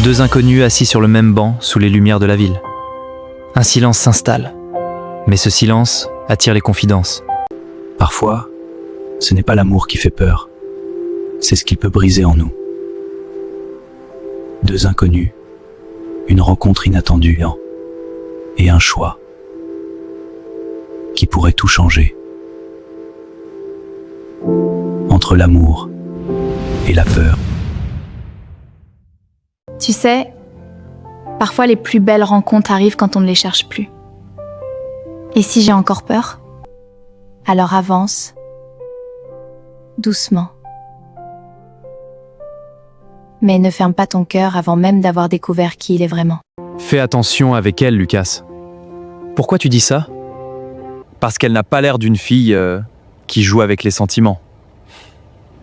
Deux inconnus assis sur le même banc sous les lumières de la ville. Un silence s'installe, mais ce silence attire les confidences. Parfois, ce n'est pas l'amour qui fait peur, c'est ce qu'il peut briser en nous. Deux inconnus, une rencontre inattendue et un choix qui pourrait tout changer. Entre l'amour et la peur. Tu sais, parfois les plus belles rencontres arrivent quand on ne les cherche plus. Et si j'ai encore peur? Alors avance, doucement. Mais ne ferme pas ton cœur avant même d'avoir découvert qui il est vraiment. Fais attention avec elle, Lucas. Pourquoi tu dis ça? Parce qu'elle n'a pas l'air d'une fille qui joue avec les sentiments.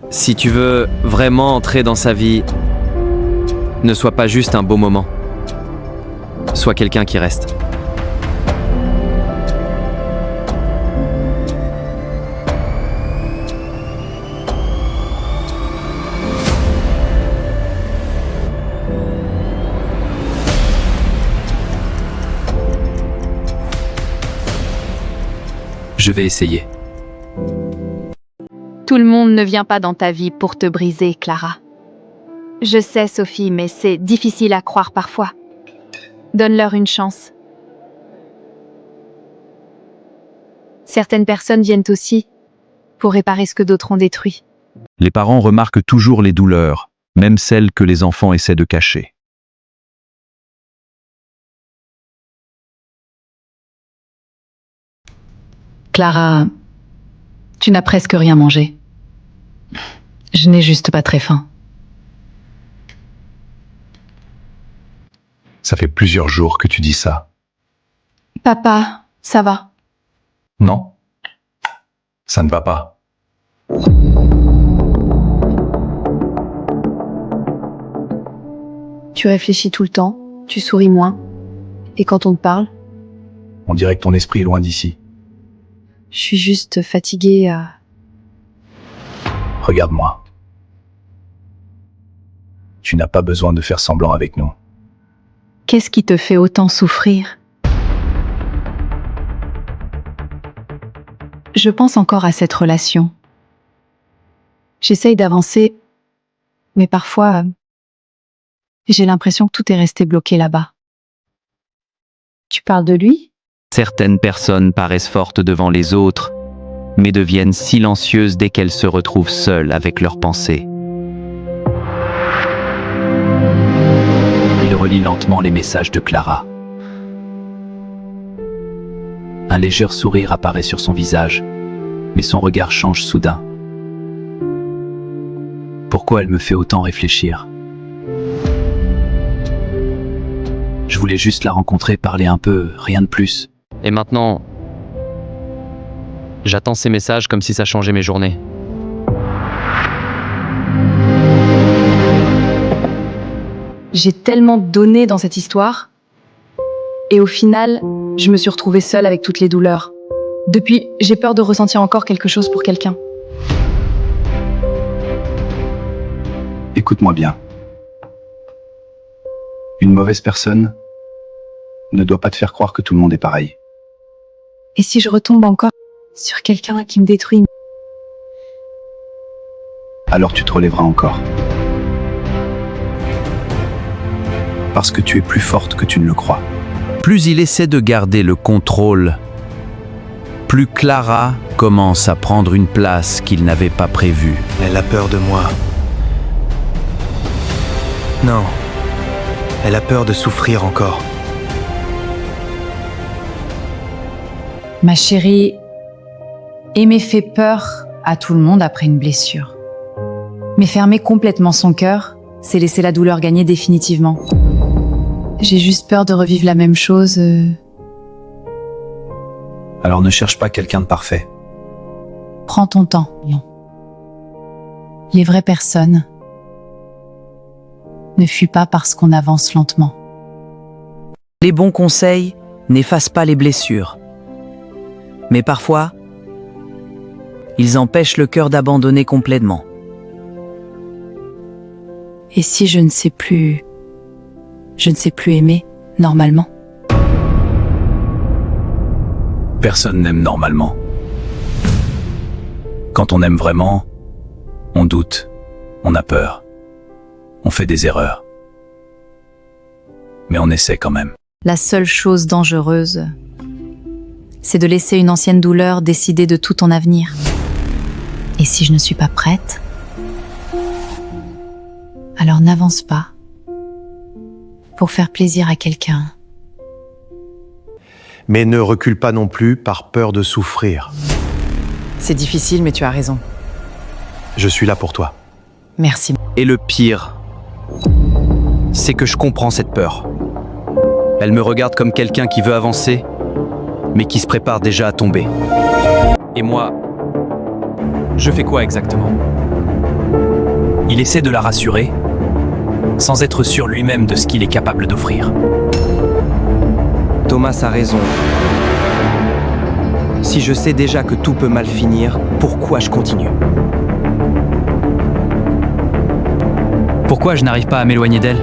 Si tu veux vraiment entrer dans sa vie, ne sois pas juste un beau moment. Sois quelqu'un qui reste. Je vais essayer. Tout le monde ne vient pas dans ta vie pour te briser, Clara. Je sais, Sophie, mais c'est difficile à croire parfois. Donne-leur une chance. Certaines personnes viennent aussi pour réparer ce que d'autres ont détruit. Les parents remarquent toujours les douleurs, même celles que les enfants essaient de cacher. Clara, tu n'as presque rien mangé. Je n'ai juste pas très faim. Ça fait plusieurs jours que tu dis ça. Papa, ça va. Non, ça ne va pas. Tu réfléchis tout le temps, tu souris moins. Et quand on te parle, On dirait que ton esprit est loin d'ici. je suis juste fatiguée à... Regarde-moi. Tu n'as pas besoin de faire semblant avec nous. Qu'est-ce qui te fait autant souffrir? Je pense encore à cette relation. J'essaye d'avancer, mais parfois, j'ai l'impression que tout est resté bloqué là-bas. Tu parles de lui? Certaines personnes paraissent fortes devant les autres, mais deviennent silencieuses dès qu'elles se retrouvent seules avec leurs pensées. Il relit lentement les messages de Clara. Un léger sourire apparaît sur son visage, mais son regard change soudain. Pourquoi elle me fait autant réfléchir? Je voulais juste la rencontrer, parler un peu, rien de plus. Et maintenant, j'attends ces messages comme si ça changeait mes journées. J'ai tellement donné dans cette histoire, et au final, je me suis retrouvée seule avec toutes les douleurs. Depuis, j'ai peur de ressentir encore quelque chose pour quelqu'un. Écoute-moi bien. Une mauvaise personne ne doit pas te faire croire que tout le monde est pareil. Et si je retombe encore sur quelqu'un qui me détruit? Alors tu te relèveras encore. Parce que tu es plus forte que tu ne le crois. Plus il essaie de garder le contrôle, plus Clara commence à prendre une place qu'il n'avait pas prévue. Elle a peur de moi. Non. Elle a peur de souffrir encore. Ma chérie, aimer fait peur à tout le monde après une blessure. Mais fermer complètement son cœur, c'est laisser la douleur gagner définitivement. J'ai juste peur de revivre la même chose. Alors ne cherche pas quelqu'un de parfait. Prends ton temps, Lyon. Les vraies personnes ne fuient pas parce qu'on avance lentement. Les bons conseils n'effacent pas les blessures. Mais parfois, ils empêchent le cœur d'abandonner complètement. Et si je ne sais plus Je ne sais plus aimer, normalement. Personne n'aime normalement. Quand on aime vraiment, on doute, on a peur, on fait des erreurs. Mais on essaie quand même. La seule chose dangereuse, c'est de laisser une ancienne douleur décider de tout ton avenir. Et si je ne suis pas prête, alors n'avance pas pour faire plaisir à quelqu'un. Mais ne recule pas non plus par peur de souffrir. C'est difficile, mais tu as raison. Je suis là pour toi. Merci. Et le pire, c'est que je comprends cette peur. Elle me regarde comme quelqu'un qui veut avancer, mais qui se prépare déjà à tomber. Et moi, je fais quoi exactement? Il essaie de la rassurer, sans être sûr lui-même de ce qu'il est capable d'offrir. Thomas a raison. Si je sais déjà que tout peut mal finir, pourquoi je continue? Pourquoi je n'arrive pas à m'éloigner d'elle?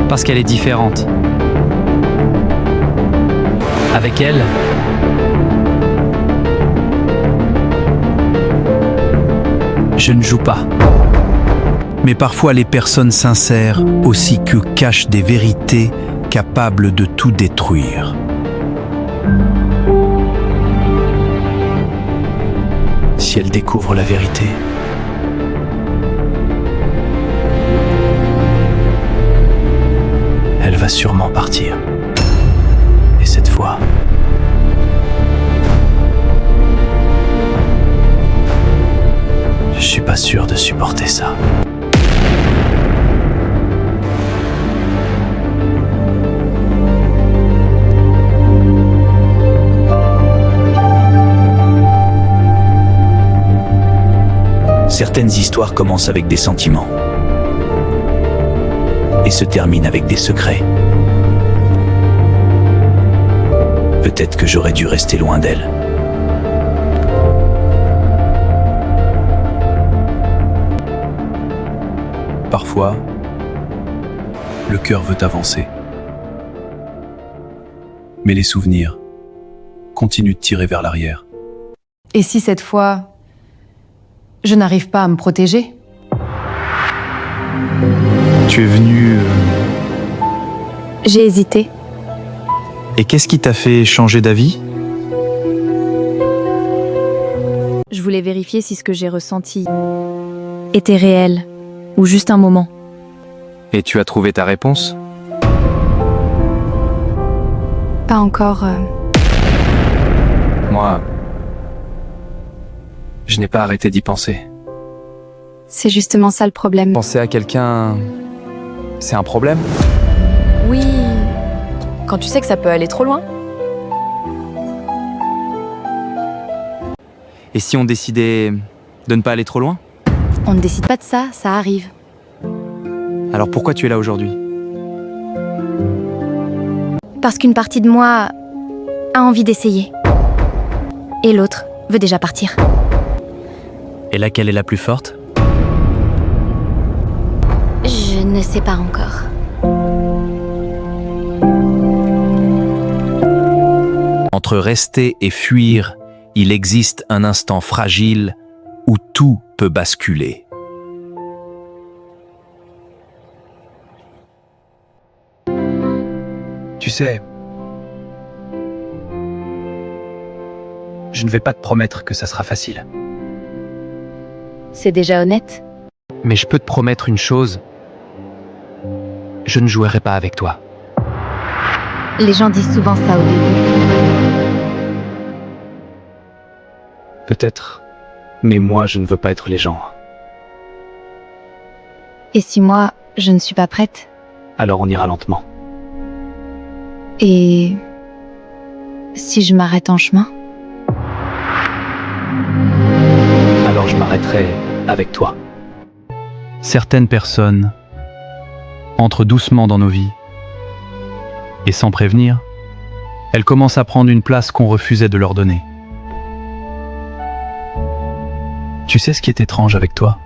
Parce qu'elle est différente. Avec elle, je ne joue pas. Mais parfois les personnes sincères aussi que cachent des vérités capables de tout détruire. Si elle découvre la vérité, elle va sûrement partir. Et cette fois, je suis pas sûr de supporter ça. Certaines histoires commencent avec des sentiments et se terminent avec des secrets. Peut-être que j'aurais dû rester loin d'elle. Parfois, le cœur veut avancer. Mais les souvenirs continuent de tirer vers l'arrière. Et si cette fois, je n'arrive pas à me protéger? Tu es venu... J'ai hésité. Et qu'est-ce qui t'a fait changer d'avis? Je voulais vérifier si ce que j'ai ressenti était réel ou juste un moment. Et tu as trouvé ta réponse? Pas encore. Moi, je n'ai pas arrêté d'y penser. C'est justement ça le problème. Penser à quelqu'un, c'est un problème? Oui, quand tu sais que ça peut aller trop loin. Et si on décidait de ne pas aller trop loin? On ne décide pas de ça, ça arrive. Alors pourquoi tu es là aujourd'hui? Parce qu'une partie de moi a envie d'essayer. Et l'autre veut déjà partir. Et laquelle est la plus forte? Je ne sais pas encore. Entre rester et fuir, il existe un instant fragile où tout peut basculer. Tu sais, je ne vais pas te promettre que ça sera facile. C'est déjà honnête. Mais je peux te promettre une chose. Je ne jouerai pas avec toi. Les gens disent souvent ça au début. Peut-être, mais moi je ne veux pas être les gens. Et si moi, je ne suis pas prête? Alors on ira lentement. Et si je m'arrête en chemin? Alors je m'arrêterai avec toi. Certaines personnes entrent doucement dans nos vies. Et sans prévenir, elles commencent à prendre une place qu'on refusait de leur donner. Tu sais ce qui est étrange avec toi?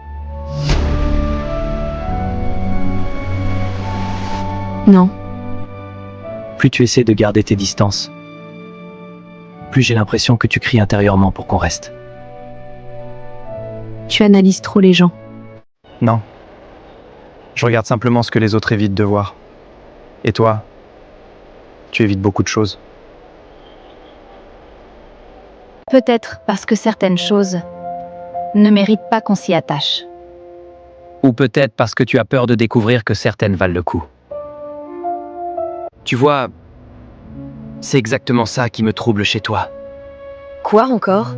Non. Plus tu essaies de garder tes distances, plus j'ai l'impression que tu cries intérieurement pour qu'on reste. Tu analyses trop les gens. Non. Je regarde simplement ce que les autres évitent de voir. Et toi, tu évites beaucoup de choses. Peut-être parce que certaines choses ne méritent pas qu'on s'y attache. Ou peut-être parce que tu as peur de découvrir que certaines valent le coup. Tu vois, c'est exactement ça qui me trouble chez toi. Quoi encore?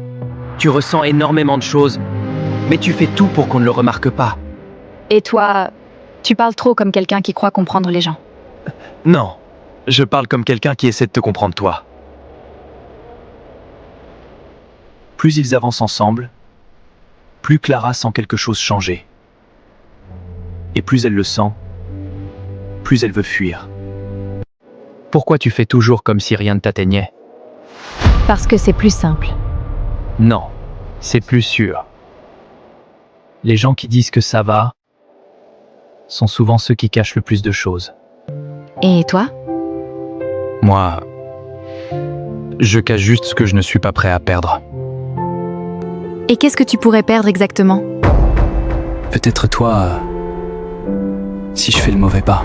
Tu ressens énormément de choses, mais tu fais tout pour qu'on ne le remarque pas. Et toi, tu parles trop comme quelqu'un qui croit comprendre les gens. Non, je parle comme quelqu'un qui essaie de te comprendre toi. Plus ils avancent ensemble, plus Clara sent quelque chose changer. Et plus elle le sent, plus elle veut fuir. Pourquoi tu fais toujours comme si rien ne t'atteignait? Parce que c'est plus simple. Non, c'est plus sûr. Les gens qui disent que ça va sont souvent ceux qui cachent le plus de choses. Et toi? Moi, je cache juste ce que je ne suis pas prêt à perdre. Et qu'est-ce que tu pourrais perdre exactement? Peut-être toi, si je fais le mauvais pas.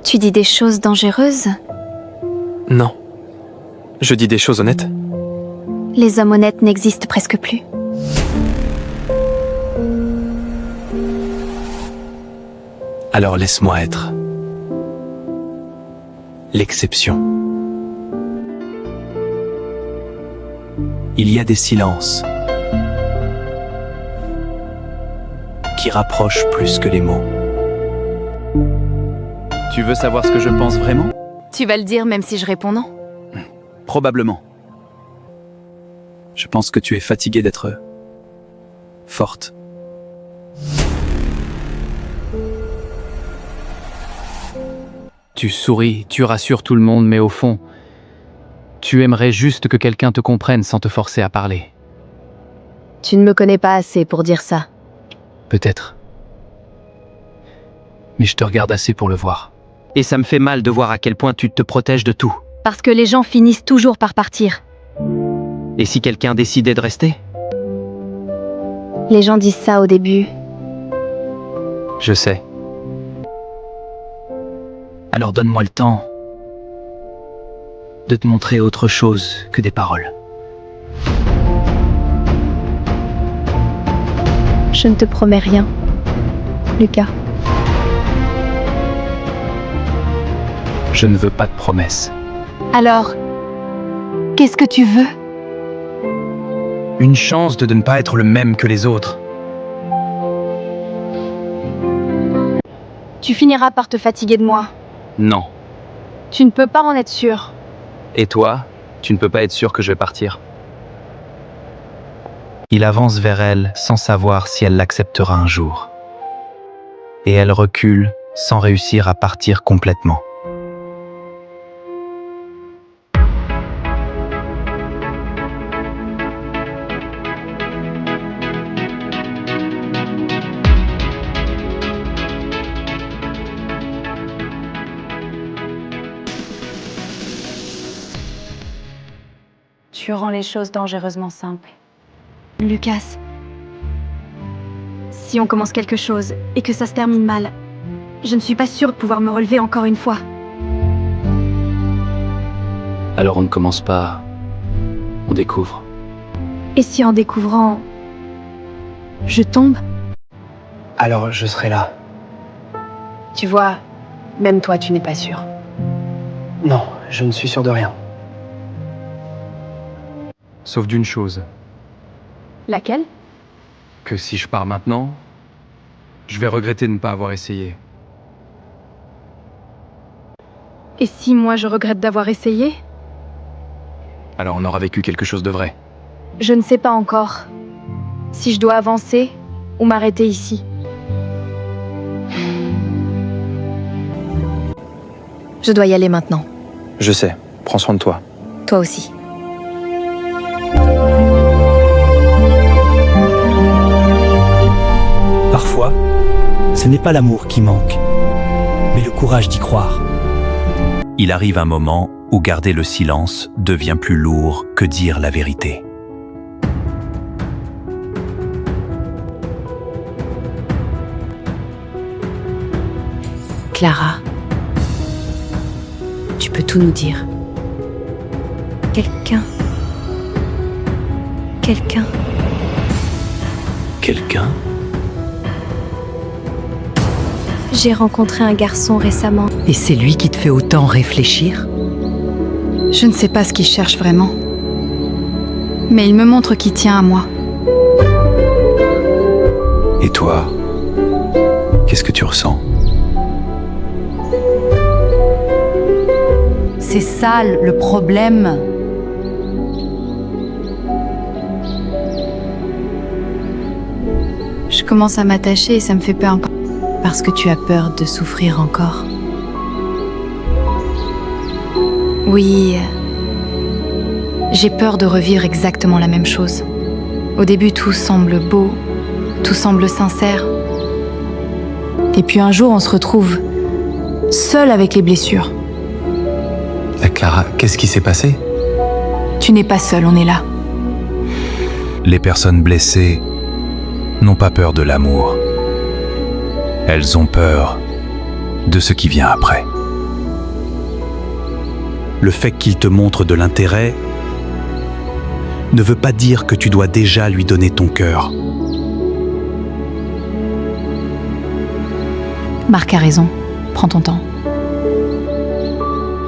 Tu dis des choses dangereuses? Non. Je dis des choses honnêtes. Les hommes honnêtes n'existent presque plus. Alors laisse-moi être l'exception. Il y a des silences qui rapprochent plus que les mots. Tu veux savoir ce que je pense vraiment? Tu vas le dire même si je réponds non? Probablement. Je pense que tu es fatiguée d'être forte. Tu souris, tu rassures tout le monde, mais au fond, tu aimerais juste que quelqu'un te comprenne sans te forcer à parler. Tu ne me connais pas assez pour dire ça. Peut-être. Mais je te regarde assez pour le voir. Et ça me fait mal de voir à quel point tu te protèges de tout. Parce que les gens finissent toujours par partir. Et si quelqu'un décidait de rester? Les gens disent ça au début. Je sais. Alors donne-moi le temps de te montrer autre chose que des paroles. Je ne te promets rien, Lucas. Je ne veux pas de promesses. Alors, qu'est-ce que tu veux? Une chance de ne pas être le même que les autres. Tu finiras par te fatiguer de moi. Non. Tu ne peux pas en être sûr. Et toi, tu ne peux pas être sûr que je vais partir. Il avance vers elle sans savoir si elle l'acceptera un jour. Et elle recule sans réussir à partir complètement. Tu rends les choses dangereusement simples. Lucas, si on commence quelque chose et que ça se termine mal, je ne suis pas sûre de pouvoir me relever encore une fois. Alors on ne commence pas, on découvre. Et si en découvrant, je tombe? Alors je serai là. Tu vois, même toi, tu n'es pas sûr. Non, je ne suis sûr de rien. Sauf d'une chose, Laquelle? que si je pars maintenant, je vais regretter de ne pas avoir essayé. Et si moi je regrette d'avoir essayé? Alors on aura vécu quelque chose de vrai. Je ne sais pas encore si je dois avancer ou m'arrêter ici. Je dois y aller maintenant. Je sais, prends soin de toi. Toi aussi. Ce n'est pas l'amour qui manque, mais le courage d'y croire. Il arrive un moment où garder le silence devient plus lourd que dire la vérité. Clara, tu peux tout nous dire. Quelqu'un. J'ai rencontré un garçon récemment. Et c'est lui qui te fait autant réfléchir? Je ne sais pas ce qu'il cherche vraiment. Mais il me montre qu'il tient à moi. Et toi, qu'est-ce que tu ressens? C'est ça le problème. Je commence à m'attacher et ça me fait peur. Parce que tu as peur de souffrir encore. Oui, j'ai peur de revivre exactement la même chose. Au début, tout semble beau, tout semble sincère. Et puis un jour, on se retrouve seul avec les blessures. Clara, qu'est-ce qui s'est passé? Tu n'es pas seul, on est là. Les personnes blessées n'ont pas peur de l'amour. Elles ont peur de ce qui vient après. Le fait qu'il te montre de l'intérêt ne veut pas dire que tu dois déjà lui donner ton cœur. Marc a raison. Prends ton temps.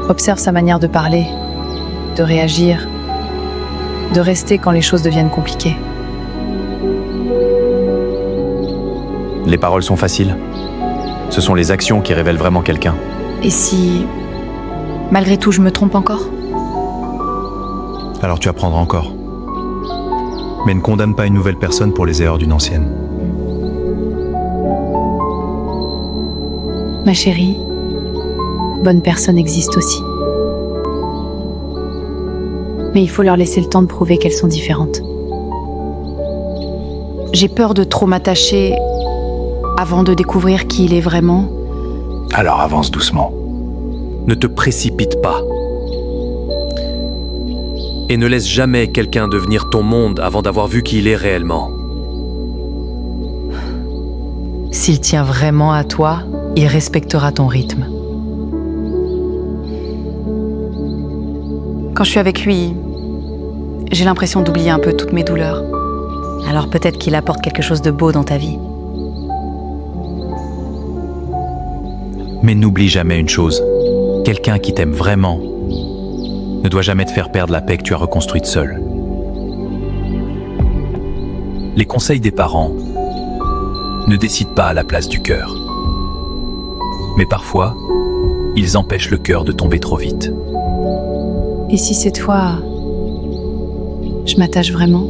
Observe sa manière de parler, de réagir, de rester quand les choses deviennent compliquées. Les paroles sont faciles. Ce sont les actions qui révèlent vraiment quelqu'un. Et si, malgré tout, je me trompe encore? Alors tu apprendras encore. Mais ne condamne pas une nouvelle personne pour les erreurs d'une ancienne. Ma chérie, bonnes personnes existent aussi. Mais il faut leur laisser le temps de prouver qu'elles sont différentes. J'ai peur de trop m'attacher avant de découvrir qui il est vraiment. Alors avance doucement. Ne te précipite pas. Et ne laisse jamais quelqu'un devenir ton monde avant d'avoir vu qui il est réellement. S'il tient vraiment à toi, il respectera ton rythme. Quand je suis avec lui, j'ai l'impression d'oublier un peu toutes mes douleurs. Alors peut-être qu'il apporte quelque chose de beau dans ta vie. Mais n'oublie jamais une chose. Quelqu'un qui t'aime vraiment ne doit jamais te faire perdre la paix que tu as reconstruite seule. Les conseils des parents ne décident pas à la place du cœur. Mais parfois, ils empêchent le cœur de tomber trop vite. Et si cette fois, je m'attache vraiment?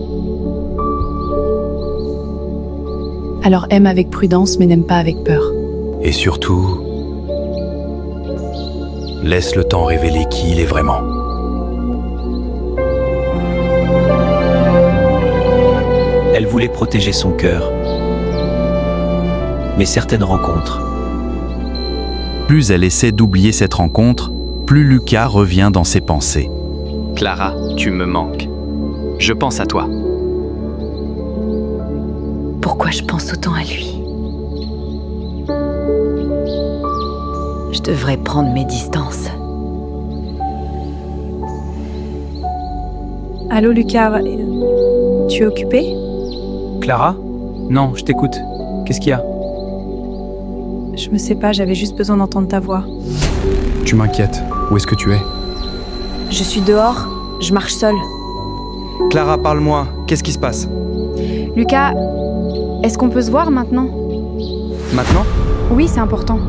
Alors aime avec prudence, mais n'aime pas avec peur. Et surtout, laisse le temps révéler qui il est vraiment. Elle voulait protéger son cœur. Mais certaines rencontres, Plus elle essaie d'oublier cette rencontre, plus Lucas revient dans ses pensées. Clara, tu me manques. Je pense à toi. Pourquoi je pense autant à lui? Je devrais prendre mes distances. Allô Lucas, tu es occupé? Clara? Non, je t'écoute. Qu'est-ce qu'il y a? Je me sais pas, j'avais juste besoin d'entendre ta voix. Tu m'inquiètes. Où est-ce que tu es? Je suis dehors, je marche seule. Clara, parle-moi. Qu'est-ce qui se passe? Lucas, est-ce qu'on peut se voir maintenant? Maintenant? Oui, c'est important.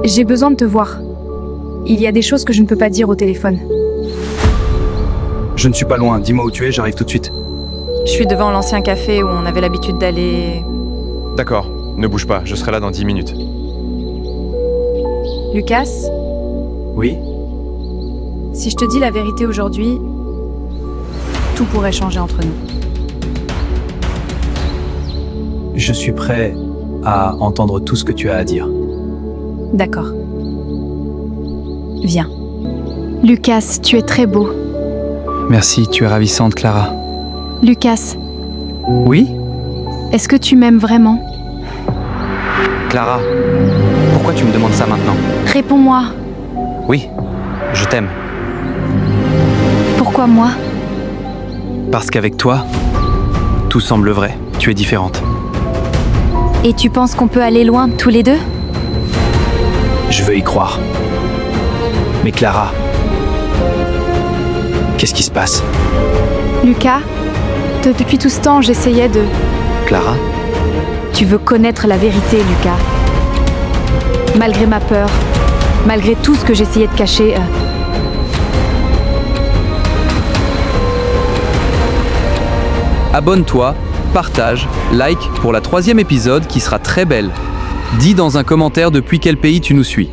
J'ai besoin de te voir. Il y a des choses que je ne peux pas dire au téléphone. Je ne suis pas loin. Dis-moi où tu es, j'arrive tout de suite. Je suis devant l'ancien café où on avait l'habitude d'aller. D'accord. Ne bouge pas. Je serai là dans 10 minutes. Lucas, Oui? si je te dis la vérité aujourd'hui, tout pourrait changer entre nous. je suis prêt à entendre tout ce que tu as à dire. D'accord. Viens. Lucas, tu es très beau. Merci, tu es ravissante, Clara. Lucas, Oui? est-ce que tu m'aimes vraiment? Clara, pourquoi tu me demandes ça maintenant? Réponds-moi. Oui, je t'aime. Pourquoi moi? Parce qu'avec toi, tout semble vrai. Tu es différente. Et tu penses qu'on peut aller loin tous les deux? Je veux y croire. Mais Clara, qu'est-ce qui se passe? Lucas, depuis tout ce temps, j'essayais de... Clara? Tu veux connaître la vérité, Lucas. Malgré ma peur, malgré tout ce que j'essayais de cacher... Abonne-toi, partage, like pour la 3e épisode qui sera très belle. Dis dans un commentaire depuis quel pays tu nous suis.